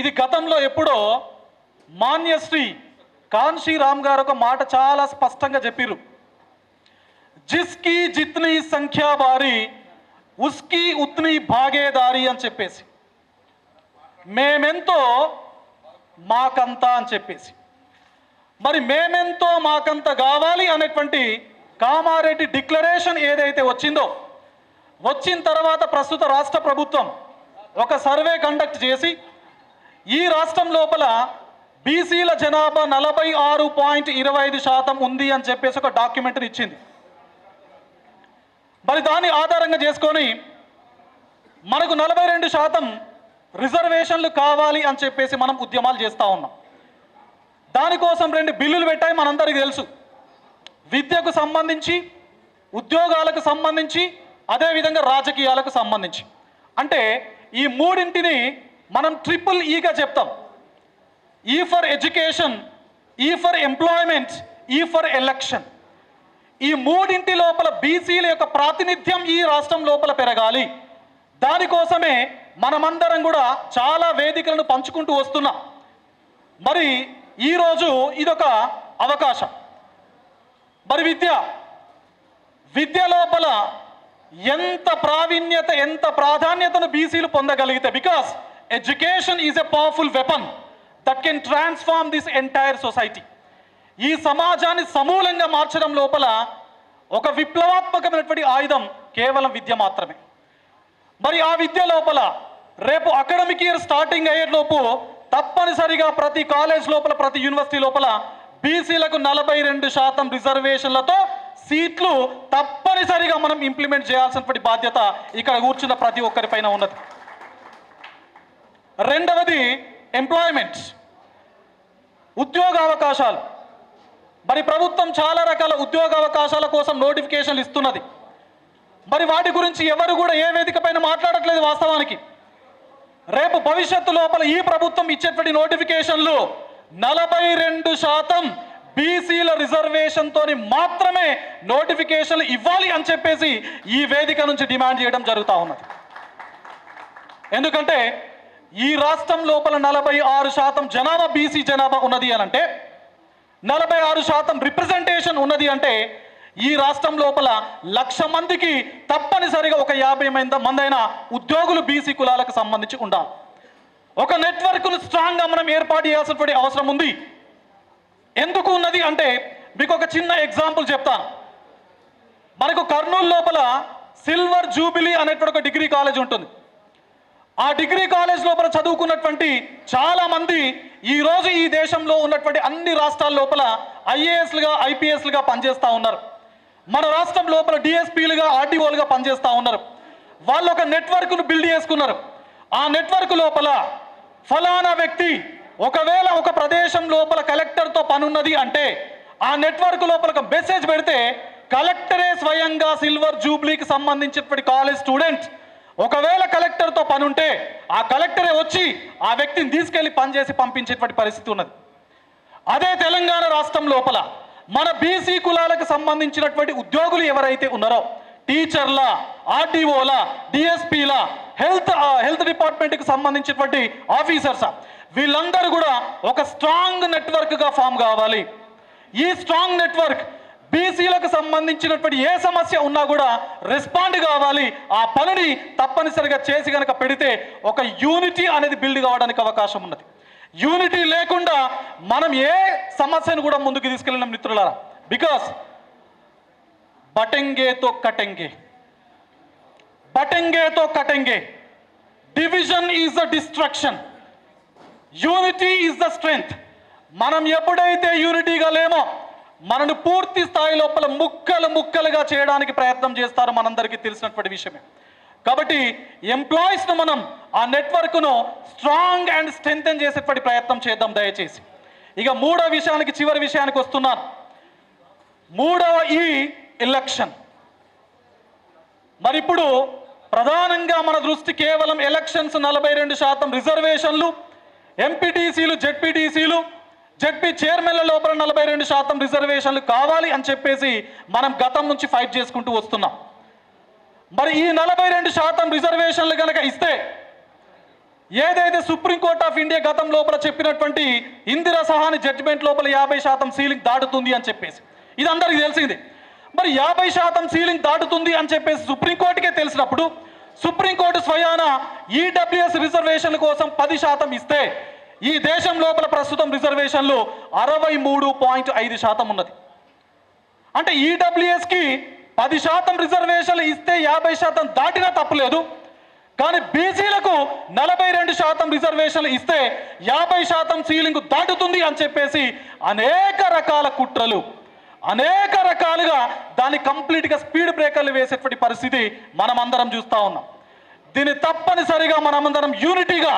ఇది గతంలో ఎప్పుడో మాన్యశ్రీ కాన్షీ రామ్ గారు ఒక మాట చాలా స్పష్టంగా చెప్పిర్రు. జిస్కి జిత్ని సంఖ్యా బారి ఉస్కి ఉత్ని భాగేదారి అని చెప్పేసి, మేమెంతో మాకంత అని చెప్పేసి. మరి మేమెంతో మాకంత కావాలి అనేటువంటి కామారెడ్డి డిక్లరేషన్ ఏదైతే వచ్చిందో, వచ్చిన తర్వాత ప్రస్తుత రాష్ట్ర ప్రభుత్వం ఒక సర్వే కండక్ట్ చేసి ఈ రాష్ట్రం లోపల బీసీల జనాభా 46.25% ఉంది అని చెప్పేసి ఒక డాక్యుమెంట్ని ఇచ్చింది. మరి దాన్ని ఆధారంగా చేసుకొని మనకు 42% రిజర్వేషన్లు కావాలి అని చెప్పేసి మనం ఉద్యమాలు చేస్తూ ఉన్నాం. దానికోసం 2 బిల్లులు పెట్టాయి, మనందరికీ తెలుసు. విద్యకు సంబంధించి, ఉద్యోగాలకు సంబంధించి, అదేవిధంగా రాజకీయాలకు సంబంధించి. అంటే ఈ మూడింటిని మనం ట్రిపుల్ ఈగా చెప్తాం. ఈ ఫర్ ఎడ్యుకేషన్, ఈ ఫర్ ఎంప్లాయ్మెంట్, ఈ ఫర్ ఎలక్షన్. ఈ మూడింటి లోపల బీసీల యొక్క ప్రాతినిధ్యం ఈ రాష్ట్రం లోపల పెరగాలి. దానికోసమే మనమందరం కూడా చాలా వేదికలను పంచుకుంటూ వస్తున్నాం. మరి ఈరోజు ఇదొక అవకాశం. మరి విద్య లోపల ఎంత ప్రావీణ్యత, ఎంత ప్రాధాన్యతను బీసీలు పొందగలిగితే, because education is a powerful weapon that can transform this entire society. ఈ సమాజాన్ని సమూలంగా మార్చడం లోపల ఒక విప్లవాత్మకమైనటువంటి ఆయుధం కేవలం విద్య మాత్రమే. మరి ఆ విద్య లోపల రేపు అకాడమిక్ ఇయర్ స్టార్టింగ్ అయ్యేలోపు తప్పనిసరిగా ప్రతి కాలేజ్ లోపల, ప్రతి యూనివర్సిటీ లోపల బీసీలకు 42% రిజర్వేషన్లతో సీట్లు తప్పనిసరిగా మనం ఇంప్లిమెంట్ చేయాల్సినటువంటి బాధ్యత ఇక్కడ కూర్చున్న ప్రతి ఒక్కరిపైన ఉన్నది. రెండవది ఎంప్లాయ్మెంట్, ఉద్యోగ అవకాశాలు. మరి ప్రభుత్వం చాలా రకాల ఉద్యోగ అవకాశాల కోసం నోటిఫికేషన్లు ఇస్తున్నది. మరి వాటి గురించి ఎవరు కూడా ఏ వేదిక పైన మాట్లాడట్లేదు. వాస్తవానికి రేపు భవిష్యత్తు లోపల ఈ ప్రభుత్వం ఇచ్చేటువంటి నోటిఫికేషన్లు 42% బీసీల రిజర్వేషన్తో మాత్రమే నోటిఫికేషన్లు ఇవ్వాలి అని చెప్పేసి ఈ వేదిక నుంచి డిమాండ్ చేయడం జరుగుతూ ఉన్నది. ఎందుకంటే ఈ రాష్ట్రం లోపల 46% జనాభా బీసీ జనాభా ఉన్నది అని అంటే, 46% రిప్రజెంటేషన్ ఉన్నది అంటే, ఈ రాష్ట్రం లోపల 1,00,000 మందికి తప్పనిసరిగా ఒక 50 మంది అయినా ఉద్యోగులు బీసీ కులాలకు సంబంధించి ఉండాలి. ఒక నెట్వర్క్ను స్ట్రాంగ్గా మనం ఏర్పాటు చేయాల్సినటువంటి అవసరం ఉంది. ఎందుకు ఉన్నది అంటే, మీకు ఒక చిన్న ఎగ్జాంపుల్ చెప్తాను. మనకు కర్నూలు లోపల సిల్వర్ జూబిలీ అనేటువంటి ఒక డిగ్రీ కాలేజ్ ఉంటుంది. ఆ డిగ్రీ కాలేజ్ లోపల చదువుకున్నటువంటి చాలా మంది ఈరోజు ఈ దేశంలో ఉన్నటువంటి అన్ని రాష్ట్రాల లోపల ఐఏఎస్లుగా, ఐపీఎస్లుగా పనిచేస్తూ ఉన్నారు. మన రాష్ట్రం లోపల డిఎస్పీలుగా, ఆర్టీఓలుగా పనిచేస్తూ ఉన్నారు. వాళ్ళు ఒక నెట్వర్క్ను బిల్డ్ చేసుకున్నారు. ఆ నెట్వర్క్ లోపల ఫలానా వ్యక్తి ఒకవేళ ఒక ప్రదేశం లోపల కలెక్టర్తో పని ఉన్నది అంటే, ఆ నెట్వర్క్ లోపల ఒక మెసేజ్ పెడితే కలెక్టరే స్వయంగా సిల్వర్ జూబ్లీకి సంబంధించినటువంటి కాలేజ్ స్టూడెంట్ ఒకవేళ కలెక్టర్తో పని ఉంటే ఆ కలెక్టరే వచ్చి ఆ వ్యక్తిని తీసుకెళ్లి పనిచేసి పంపించేటువంటి పరిస్థితి ఉన్నది. అదే తెలంగాణ రాష్ట్రం లోపల మన బీసీ కులాలకు సంబంధించినటువంటి ఉద్యోగులు ఎవరైతే ఉన్నారో, టీచర్ల, ఆర్టీఓల, డిఎస్పీల, హెల్త్ డిపార్ట్మెంట్కి సంబంధించినటువంటి ఆఫీసర్స్, వీళ్ళందరూ కూడా ఒక స్ట్రాంగ్ నెట్వర్క్గా ఫామ్ కావాలి. ఈ స్ట్రాంగ్ నెట్వర్క్ బీసీలకు సంబంధించినటువంటి ఏ సమస్య ఉన్నా కూడా రెస్పాండ్ కావాలి. ఆ పనిని తప్పనిసరిగా చేసి కనుక పెడితే ఒక యూనిటీ అనేది బిల్డ్ కావడానికి అవకాశం ఉన్నది. యూనిటీ లేకుండా మనం ఏ సమస్యను కూడా ముందుకు తీసుకెళ్ళిన మిత్రులారా, బికాస్ బటెంగేతో కటెంగే, బటెంగేతో కటెంగే. Division is the destruction, unity is the strength. మనం ఎప్పుడైతే యూనిటీగా లేమో మనను పూర్తి స్థాయి లోపల ముక్కలుగా చేయడానికి ప్రయత్నం చేస్తారో మనందరికీ తెలిసినటువంటి విషయమే. కాబట్టి ఎంప్లాయీస్ను మనం ఆ నెట్వర్క్ను స్ట్రాంగ్ అండ్ స్ట్రెంథెన్ చేసేటువంటి ప్రయత్నం చేద్దాం దయచేసి. ఇక చివరి విషయానికి వస్తున్నాను. మూడవ ఈ ఎలక్షన్. మరి ఇప్పుడు ప్రధానంగా మన దృష్టి కేవలం ఎలక్షన్స్, 42% రిజర్వేషన్లు, ఎంపీటీసీలు, జెడ్పీటీసీలు, జెడ్పీ చైర్మన్ల లోపల 42% రిజర్వేషన్లు కావాలి అని చెప్పేసి మనం గతం నుంచి ఫైట్ చేసుకుంటూ వస్తున్నాం. మరి ఈ 42% రిజర్వేషన్లు కనుక ఇస్తే ఏదైతే సుప్రీంకోర్ట్ ఆఫ్ ఇండియా గతం లోపల చెప్పినటువంటి ఇందిరా సహాని జడ్జిమెంట్ లోపల 50% సీలింగ్ దాటుతుంది అని చెప్పేసి ఇది అందరికీ తెలిసింది. మరి 50% సీలింగ్ దాటుతుంది అని చెప్పేసి సుప్రీంకోర్టుకే తెలిసినప్పుడు సుప్రీంకోర్టు స్వయాన ఈడబ్ల్యూఎస్ రిజర్వేషన్ల కోసం 10% ఇస్తే ఈ దేశం లోపల ప్రస్తుతం రిజర్వేషన్లు 63.5% ఉన్నది. అంటే ఈడబ్ల్యూఎస్కి 10% రిజర్వేషన్లు ఇస్తే 50% దాటినా తప్పులేదు. కానీ బీసీలకు 42% రిజర్వేషన్లు ఇస్తే 50% సీలింగ్ దాటుతుంది అని చెప్పేసి అనేక రకాల కుట్రలు, అనేక రకాలుగా దాన్ని కంప్లీట్గా స్పీడ్ బ్రేకర్లు వేసేటువంటి పరిస్థితి మనమందరం చూస్తూ ఉన్నాం. దీన్ని తప్పనిసరిగా మనమందరం యూనిటీగా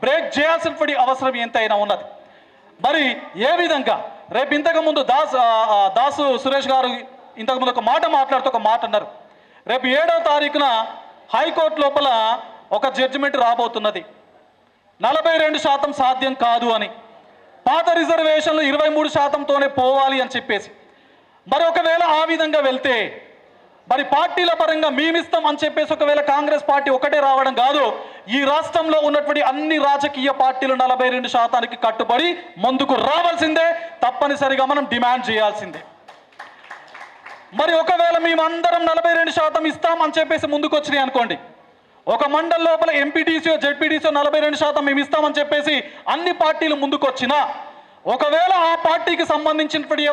బ్రేక్ చేయాల్సినటువంటి అవసరం ఎంతైనా ఉన్నది. మరి ఏ విధంగా రేపు ఇంతకుముందు దాసు సురేష్ గారు ఇంతకుముందు ఒక మాట మాట్లాడుతూ ఒక మాట అన్నారు. రేపు 7వ తారీఖున హైకోర్టు లోపల ఒక జడ్జిమెంట్ రాబోతున్నది, 42% సాధ్యం కాదు అని, పాత రిజర్వేషన్లు 23%తోనే పోవాలి అని చెప్పేసి. మరి ఒకవేళ ఆ విధంగా వెళ్తే మరి పార్టీల పరంగా మేమిస్తాం అని చెప్పేసి ఒకవేళ కాంగ్రెస్ పార్టీ ఒకటే రావడం కాదు, ఈ రాష్ట్రంలో ఉన్నటువంటి అన్ని రాజకీయ పార్టీలు 42%కి కట్టుబడి ముందుకు రావాల్సిందే, తప్పనిసరిగా మనం డిమాండ్ చేయాల్సిందే. మరి ఒకవేళ మేమందరం 42% ఇస్తాం అని చెప్పేసి ముందుకు వచ్చినాయి అనుకోండి, ఒక మండల లోపల ఎంపీటీసీ జెడ్పీటీసీ 42% మేము ఇస్తామని చెప్పేసి అన్ని పార్టీలు ముందుకు వచ్చినా, ఒకవేళ ఆ పార్టీకి సంబంధించినటువంటి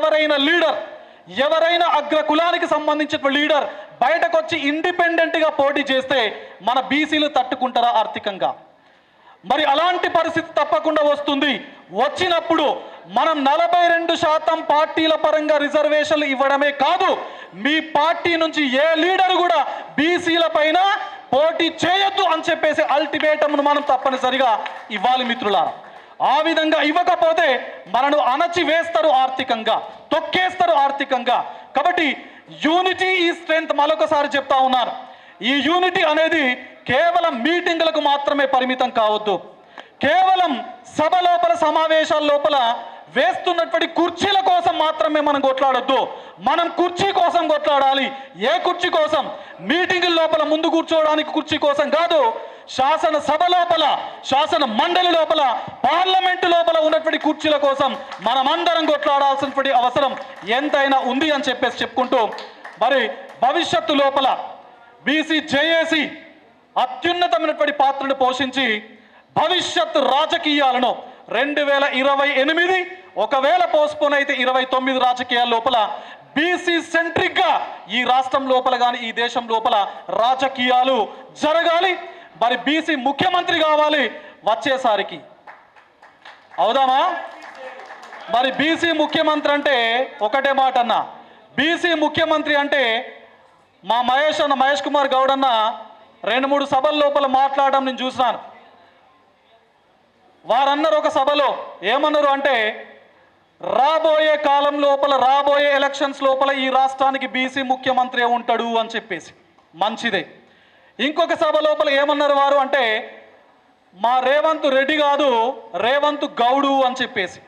ఎవరైనా అగ్ర కులానికి సంబంధించిన లీడర్ బయటకు వచ్చి ఇండిపెండెంట్గా పోటీ చేస్తే మన బీసీలు తట్టుకుంటారా ఆర్థికంగా? మరి అలాంటి పరిస్థితి తప్పకుండా వస్తుంది. వచ్చినప్పుడు మనం 42% పార్టీల పరంగా రిజర్వేషన్లు ఇవ్వడమే కాదు, మీ పార్టీ నుంచి ఏ లీడర్ కూడా బీసీల పైన పోటీ చేయొద్దు అని చెప్పేసి అల్టిమేటంను మనం తప్పనిసరిగా ఇవ్వాలి మిత్రులారా. ఆ విధంగా ఇవ్వకపోతే మనను అణచివేస్తారు ఆర్థికంగా, తొక్కేస్తారు ఆర్థికంగా. కాబట్టి యూనిటీ ఈ స్ట్రెంగ్త్ మరొకసారి చెప్తా ఉన్నారు. ఈ యూనిటీ అనేది కేవలం మీటింగులకు మాత్రమే పరిమితం కావద్దు. కేవలం సభ లోపల సమావేశాల లోపల వేస్తున్నటువంటి కుర్చీల కోసం మాత్రమే మనం కొట్లాడొద్దు. మనం కుర్చీ కోసం కొట్లాడాలి. ఏ కుర్చీ కోసం? మీటింగుల లోపల ముందు కూర్చోవడానికి కుర్చీ కోసం కాదు, శాసన సభ లోపల, శాసన మండలి లోపల, పార్లమెంటు లోపల ఉన్నటువంటి కుర్చీల కోసం మనమందరం కొట్లాడాల్సినటువంటి అవసరం ఎంతైనా ఉంది అని చెప్పేసి చెప్పుకుంటూ, మరి భవిష్యత్తు లోపల బీసీ జేఏసీ అత్యున్నతమైనటువంటి పాత్రను పోషించి భవిష్యత్తు రాజకీయాలను 2028 ఒకవేళ పోస్ట్పోన్ అయితే 29 రాజకీయాల లోపల బీసీ సెంట్రిక్గా ఈ రాష్ట్రం లోపల కానీ ఈ దేశం లోపల రాజకీయాలు జరగాలి. మరి బీసీ ముఖ్యమంత్రి కావాలి వచ్చేసారికి. అవుదామా? మరి బీసీ ముఖ్యమంత్రి అంటే ఒకటే మాట అన్న, బీసీ ముఖ్యమంత్రి అంటే మా మహేష్ కుమార్ గౌడ్ అన్న 2-3 సభల లోపల మాట్లాడడం నేను చూసినాను. వారన్నారు ఒక సభలో ఏమన్నారు అంటే, రాబోయే కాలం లోపల, రాబోయే ఎలక్షన్స్ లోపల ఈ రాష్ట్రానికి బీసీ ముఖ్యమంత్రి ఉంటాడు అని చెప్పేసి. మంచిదే. ఇంకొక సభ లోపల ఏమన్నారు వారు అంటే, మా రేవంత్ రెడ్డి కాదు, రేవంత్ గౌడు అని చెప్పేసి.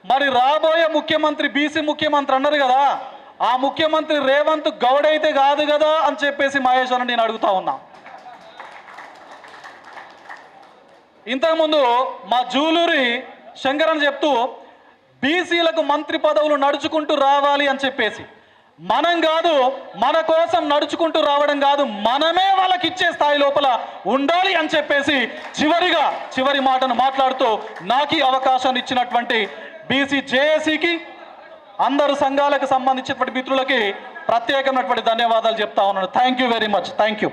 మరి రాబోయే ముఖ్యమంత్రి బీసీ ముఖ్యమంత్రి అన్నారు కదా, ఆ ముఖ్యమంత్రి రేవంత్ గౌడ్ అయితే కాదు కదా అని చెప్పేసి మహేష్ అని నేను అడుగుతా ఉన్నా. ఇంతకుముందు మా జూలూరి శంకరన్ చెప్తూ బీసీలకు మంత్రి పదవులు నడుచుకుంటూ రావాలి అని చెప్పేసి, మనం కాదు, మన కోసం నడుచుకుంటూ రావడం కాదు, మనమే వాళ్ళకి ఇచ్చే స్థాయి లోపల ఉండాలి అని చెప్పేసి చివరి మాటను మాట్లాడుతూ నాకు ఈ అవకాశాన్ని ఇచ్చినటువంటి బీసీ జేఏసీకి, అందరు సంఘాలకు సంబంధించినటువంటి మిత్రులకి ప్రత్యేకమైనటువంటి ధన్యవాదాలు చెప్తా ఉన్నాను. Thank you very much. Thank you.